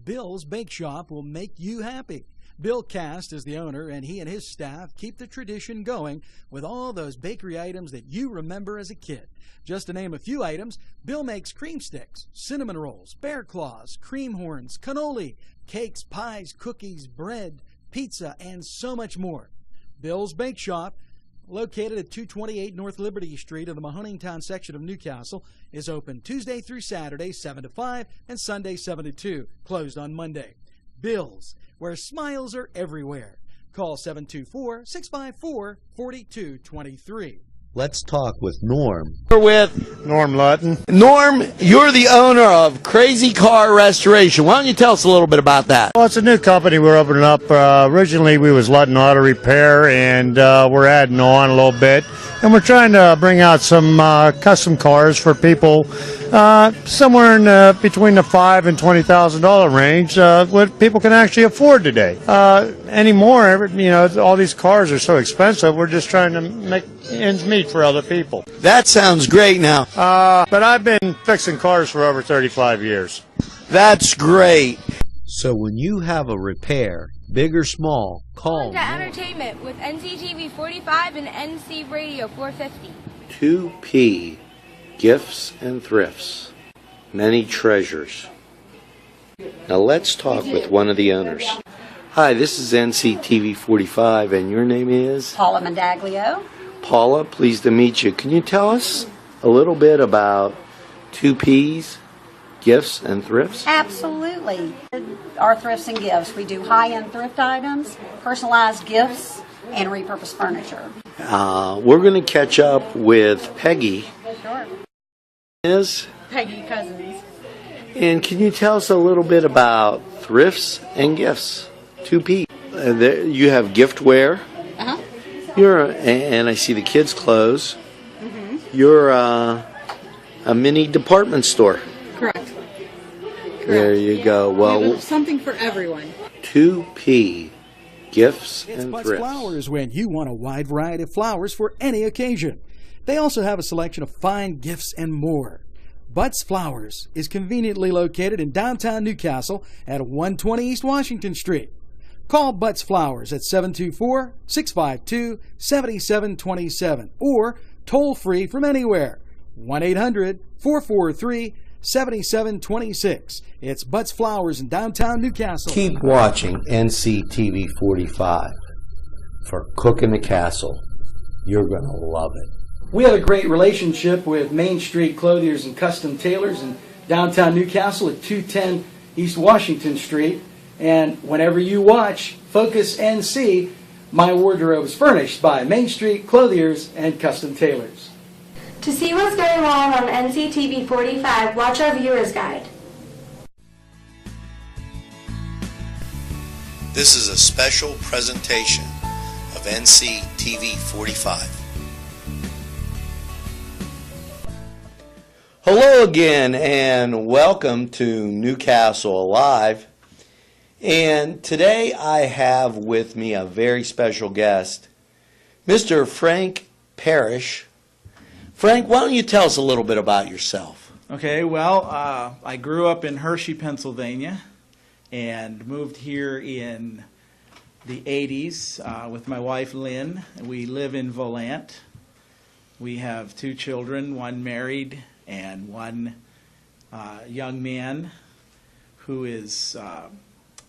Bill's Bake Shop will make you happy. Bill Cast is the owner, and he and his staff keep the tradition going with all those bakery items that you remember as a kid. Just to name a few items, Bill makes cream sticks, cinnamon rolls, bear claws, cream horns, cannoli, cakes, pies, cookies, bread, pizza, and so much more. Bill's Bake Shop, located at 228 North Liberty Street in the Mahoningtown section of Newcastle, is open Tuesday through Saturday, 7 to 5, and Sunday, 7 to 2, closed on Monday. Bill's, where smiles are everywhere. Call 724-654-4223. Let's talk with Norm. We're with Norm Lutton. Norm, you're the owner of Crazy Car Restoration. Why don't you tell us a little bit about that? Well, it's a new company we're opening up. Originally, we was Lutton Auto Repair, and we're adding on a little bit. And we're trying to bring out some custom cars for people somewhere in between the $5,000 and $20,000 range, what people can actually afford today. Anymore, you know, all these cars are so expensive. We're just trying to make ends meet for other people. That sounds great now. But I've been fixing cars for over 35 years. That's great. So when you have a repair, big or small, call To entertainment with NCTV45 and NC Radio 450. 2P, Gifts and Thrifts, Many Treasures. Now let's talk with one of the owners. Hi, this is NCTV45, and your name is? Paula Mandaglio. Paula, pleased to meet you. Can you tell us a little bit about 2Ps, Gifts and Thrifts? Absolutely. Our thrifts and gifts. We do high-end thrift items, personalized gifts, and repurposed furniture. We're going to catch up with Peggy. Sure. Is? Peggy Cousins. And can you tell us a little bit about thrifts and gifts? 2P. You have giftware. Uh-huh. And I see the kids' clothes. Mm-hmm. You're a mini department store. Correct. There you go. Well, we have something for everyone. 2P, Gifts It's and Butts Thrifts. Flowers when you want a wide variety of flowers for any occasion. They also have a selection of fine gifts and more. Butts Flowers is conveniently located in downtown Newcastle at 120 East Washington Street. Call Butts Flowers at 724-652-7727 or toll free from anywhere, 1-800-443-7726. It's Butts Flowers in downtown Newcastle. Keep watching NCTV45 for Cooking the Castle. You're going to love it. We have a great relationship with Main Street Clothiers and Custom Tailors in downtown Newcastle at 210 East Washington Street. And whenever you watch Focus NC, my wardrobe is furnished by Main Street Clothiers and Custom Tailors. To see what's going on NCTV45, watch our viewer's guide. This is a special presentation of NCTV45. Hello again, and welcome to Newcastle Alive. And today I have with me a very special guest, Mr. Frank Parrish. Frank, why don't you tell us a little bit about yourself? Okay, well, I grew up in Hershey, Pennsylvania, and moved here in the 80s with my wife, Lynn. We live in Volant. We have 2 children, one married and one young man who is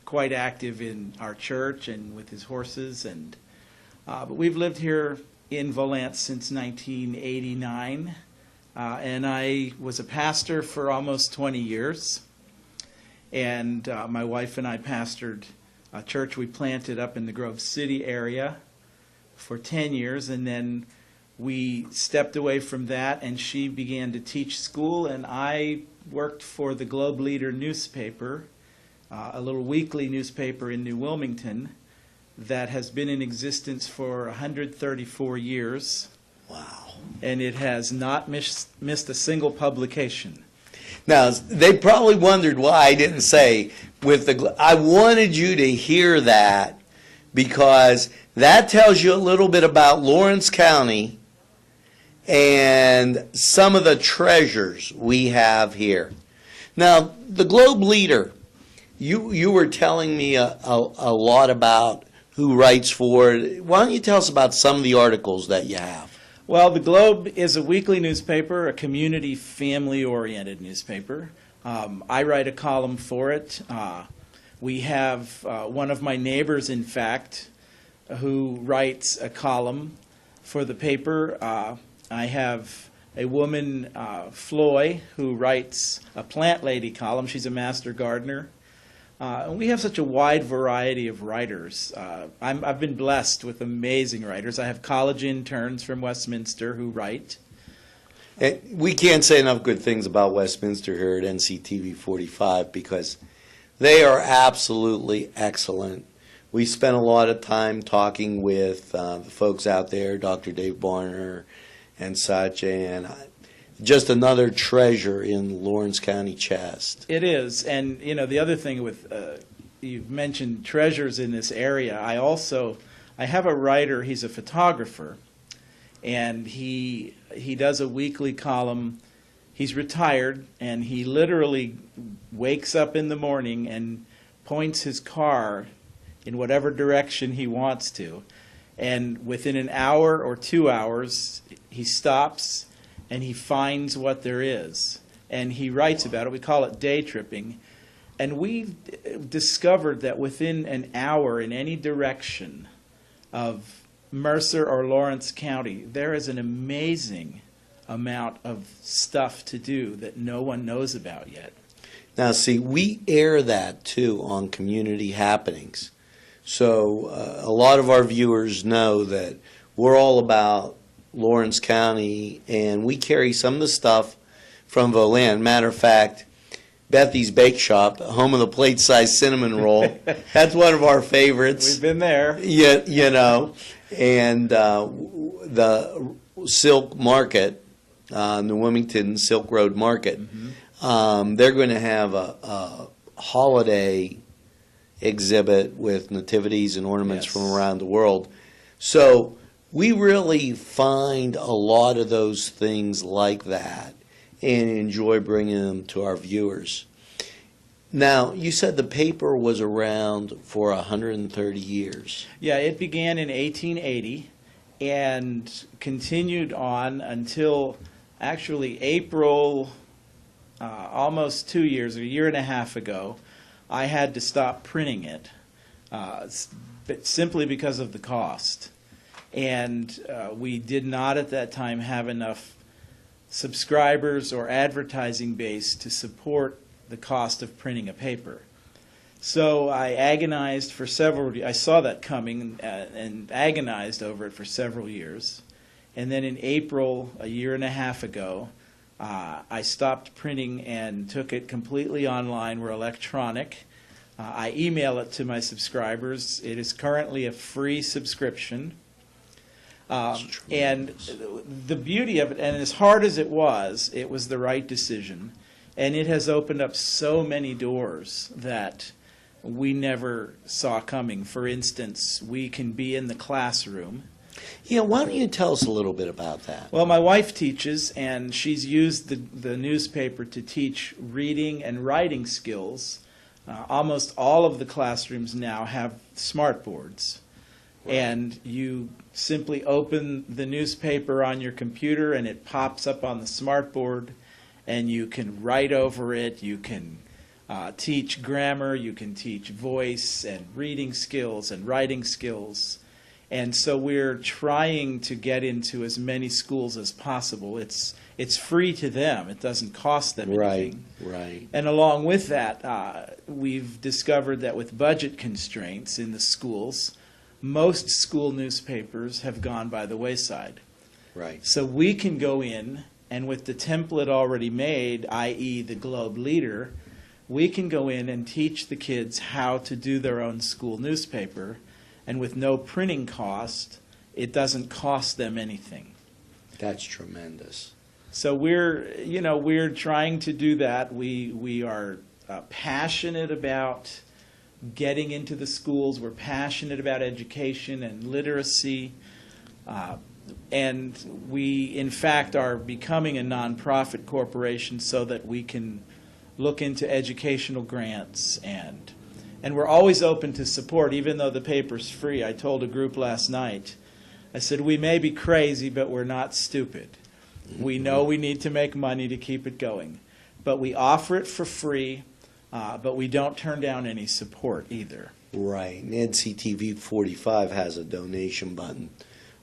quite active in our church and with his horses. And but we've lived here in Volant since 1989, and I was a pastor for almost 20 years. And my wife and I pastored a church we planted up in the Grove City area for 10 years, and then we stepped away from that, and she began to teach school, and I worked for the Globe Leader newspaper, a little weekly newspaper in New Wilmington that has been in existence for 134 years. Wow. And it has not missed a single publication. Now, they probably wondered why I didn't say with the. I wanted you to hear that because that tells you a little bit about Lawrence County and some of the treasures we have here. Now, the Globe Leader You were telling me a lot about who writes for it. Why don't you tell us about some of the articles that you have? Well, the Globe is a weekly newspaper, a community, family-oriented newspaper. I write a column for it. We have one of my neighbors, in fact, who writes a column for the paper. I have a woman, Floy, who writes a plant lady column. She's a master gardener. And we have such a wide variety of writers. I've been blessed with amazing writers. I have college interns from Westminster who write. And we can't say enough good things about Westminster here at NCTV45 because they are absolutely excellent. We spent a lot of time talking with the folks out there, Dr. Dave Barner and such, and just another treasure in Lawrence County chest. It is, and you know the other thing with you've mentioned treasures in this area. I have a writer. He's a photographer, and he does a weekly column. He's retired, and he literally wakes up in the morning and points his car in whatever direction he wants to, and within an hour or 2 hours, he stops and he finds what there is, and he writes about it. We call it day tripping, and we've discovered that within an hour in any direction of Mercer or Lawrence County, there is an amazing amount of stuff to do that no one knows about yet. Now, see, we air that, too, on community happenings. So a lot of our viewers know that we're all about Lawrence County, and we carry some of the stuff from Volan. Matter of fact, Bethy's Bake Shop, home of the plate-sized cinnamon roll, that's one of our favorites. We've been there. Yeah, you know, and the Silk Market, New Wilmington Silk Road Market, they're going to have a holiday exhibit with nativities and ornaments from around the world. So we really find a lot of those things like that and enjoy bringing them to our viewers. Now, you said the paper was around for 130 years. Yeah, it began in 1880 and continued on until actually April, almost 2 years, a year and a half ago. I had to stop printing it simply because of the cost. And we did not at that time have enough subscribers or advertising base to support the cost of printing a paper. So I agonized for I saw that coming and agonized over it for several years. And then in April, a year and a half ago, I stopped printing and took it completely online. We're electronic. I email it to my subscribers. It is currently a free subscription. And the beauty of it, and as hard as it was the right decision. And it has opened up so many doors that we never saw coming. For instance, we can be in the classroom. Yeah, why don't you tell us a little bit about that? Well, my wife teaches, and she's used the newspaper to teach reading and writing skills. Almost all of the classrooms now have smart boards. Right. And you simply open the newspaper on your computer and it pops up on the smart board, and you can write over it. You can teach grammar, you can teach voice and reading skills and writing skills. And so we're trying to get into as many schools as possible. It's free to them. It doesn't cost them anything. Right. And along with that, we've discovered that with budget constraints in the schools, most school newspapers have gone by the wayside. Right. So we can go in, and with the template already made, i.e. the Globe Leader, we can go in and teach the kids how to do their own school newspaper, and with no printing cost, it doesn't cost them anything. That's tremendous. So we're trying to do that. We are passionate about getting into the schools. We're passionate about education and literacy. And we, in fact, are becoming a nonprofit corporation so that we can look into educational grants, and we're always open to support, even though the paper's free. I told a group last night, I said, we may be crazy, but we're not stupid. We know we need to make money to keep it going, but we offer it for free, but we don't turn down any support either. Right. And NCTV45 has a donation button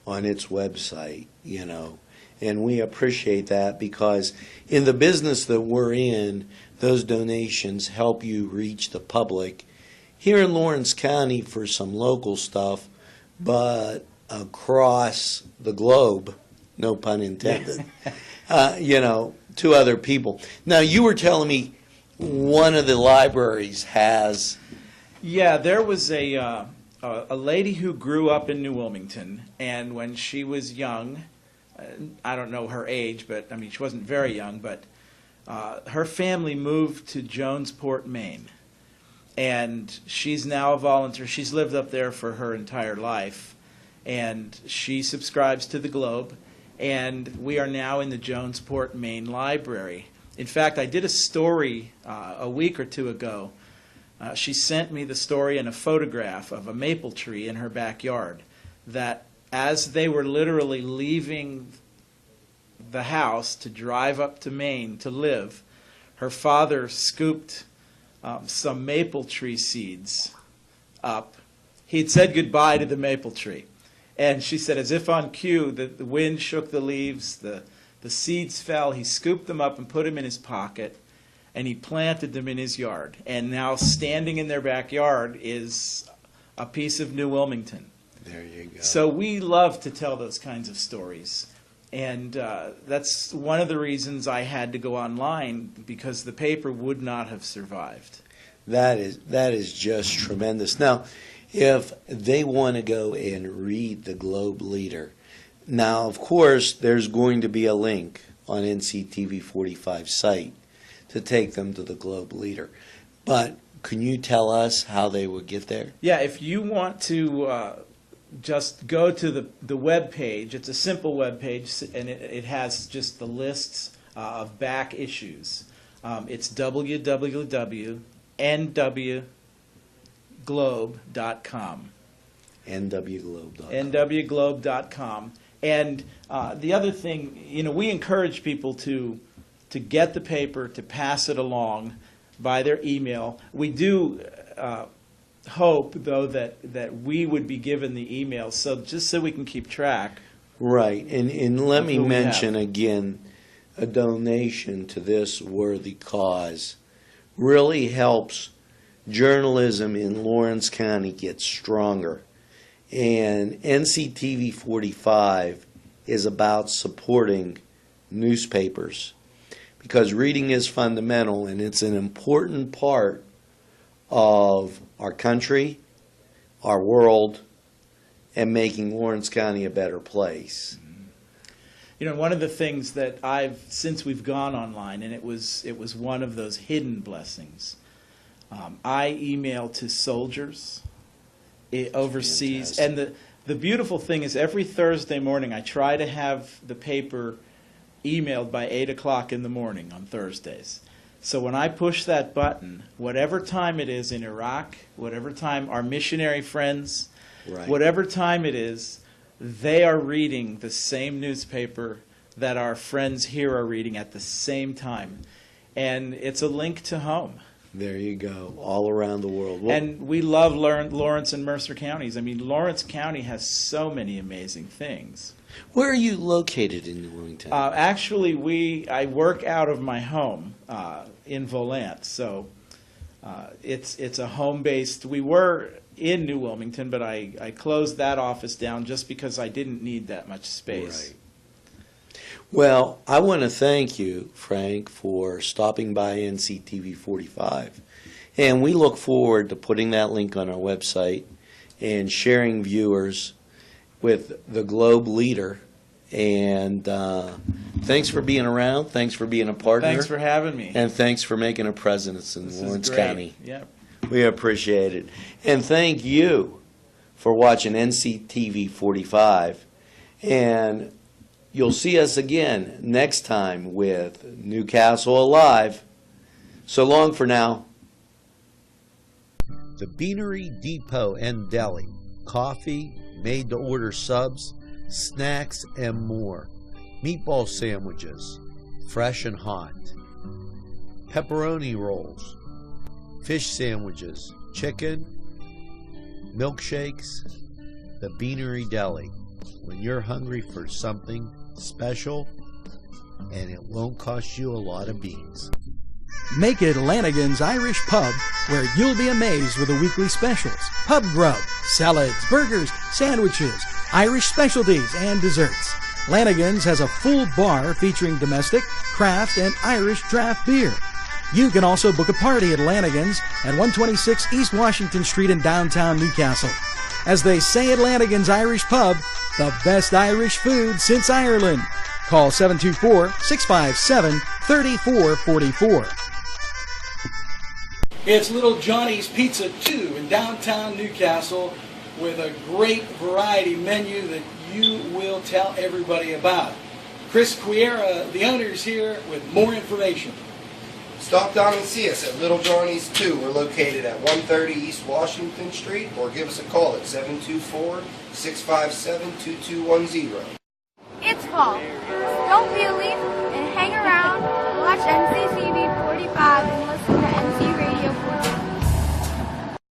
on its website, you know, and we appreciate that because in the business that we're in, those donations help you reach the public here in Lawrence County for some local stuff, but across the globe, no pun intended, you know, to other people. Now, you were telling me one of the libraries has... Yeah, there was a lady who grew up in New Wilmington, and when she was young, I don't know her age, but I mean, she wasn't very young, but her family moved to Jonesport, Maine. And she's now a volunteer. She's lived up there for her entire life. And she subscribes to the Globe. And we are now in the Jonesport, Maine library. In fact, I did a story a week or two ago. She sent me the story and a photograph of a maple tree in her backyard that as they were literally leaving the house to drive up to Maine to live, her father scooped some maple tree seeds up. He'd said goodbye to the maple tree. And she said, as if on cue, the wind shook the leaves, the seeds fell, he scooped them up and put them in his pocket, and he planted them in his yard. And now standing in their backyard is a piece of New Wilmington. There you go. So we love to tell those kinds of stories. And that's one of the reasons I had to go online, because the paper would not have survived. That is just tremendous. Now, if they want to go and read the Globe Leader, now, of course, there's going to be a link on NCTV45's site to take them to the Globe Leader. But can you tell us how they would get there? Yeah, if you want to just go to the web page. It's a simple web page, and it has just the lists of back issues. It's www.nwglobe.com. nwglobe.com. nwglobe.com. And the other thing, you know, we encourage people to get the paper, to pass it along by their email. We do hope, though, that we would be given the email, so just so we can keep track. Right, and let me mention again, a donation to this worthy cause really helps journalism in Lawrence County get stronger. And NCTV45 is about supporting newspapers, because reading is fundamental, and it's an important part of our country, our world, and making Lawrence County a better place. You know, one of the things that since we've gone online, and it was one of those hidden blessings, I email to soldiers overseas. Fantastic. And the beautiful thing is, every Thursday morning I try to have the paper emailed by 8 o'clock in the morning on Thursdays. So when I push that button, whatever time it is in Iraq, whatever time our missionary friends, right, whatever time it is, they are reading the same newspaper that our friends here are reading at the same time. And it's a link to home. There you go, all around the world. Well, and we love Lawrence and Mercer counties. I mean, Lawrence County has so many amazing things. Where are you located in New Wilmington? Actually, I work out of my home in Volant, so it's a home-based. We were in New Wilmington, but I closed that office down just because I didn't need that much space. Right. Well, I want to thank you, Frank, for stopping by NCTV45, and we look forward to putting that link on our website and sharing viewers with the Globe Leader. And thanks for being around. Thanks for being a partner. Thanks for having me. And thanks for making a presence in Lawrence County. Yep. We appreciate it. And thank you for watching NCTV45. And you'll see us again next time with Newcastle Alive. So long for now. The Beanery Depot and Deli. Coffee, made-to-order subs, snacks, and more. Meatball sandwiches, fresh and hot. Pepperoni rolls, fish sandwiches, chicken, milkshakes. The Beanery Deli. When you're hungry for something special, and it won't cost you a lot of beans. Make it Lanigan's Irish Pub, where you'll be amazed with the weekly specials. Pub grub, salads, burgers, sandwiches, Irish specialties, and desserts. Lanigan's has a full bar featuring domestic, craft, and Irish draft beer. You can also book a party at Lanigan's at 126 East Washington Street in downtown Newcastle. As they say at Lanigan's Irish Pub, the best Irish food since Ireland. Call 724-657-3444. It's Little Johnny's Pizza 2 in downtown Newcastle with a great variety menu that you will tell everybody about. Chris Quiera, the owner, is here with more information. Stop down and see us at Little Johnny's 2. We're located at 130 East Washington Street, or give us a call at 724-657-2210. It's fall. Don't be a leaf and hang around, watch NCTV45 and listen to NC Radio 45.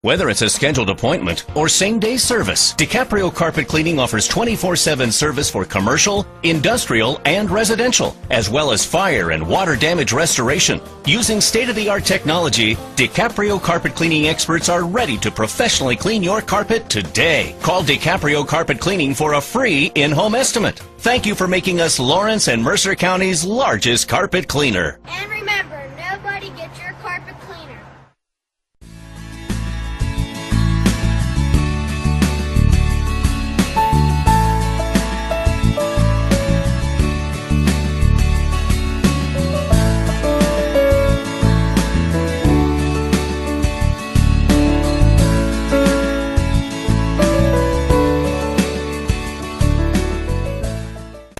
Whether it's a scheduled appointment or same-day service, DiCaprio Carpet Cleaning offers 24/7 service for commercial, industrial, and residential, as well as fire and water damage restoration. Using state-of-the-art technology, DiCaprio Carpet Cleaning experts are ready to professionally clean your carpet today. Call DiCaprio Carpet Cleaning for a free in-home estimate. Thank you for making us Lawrence and Mercer County's largest carpet cleaner.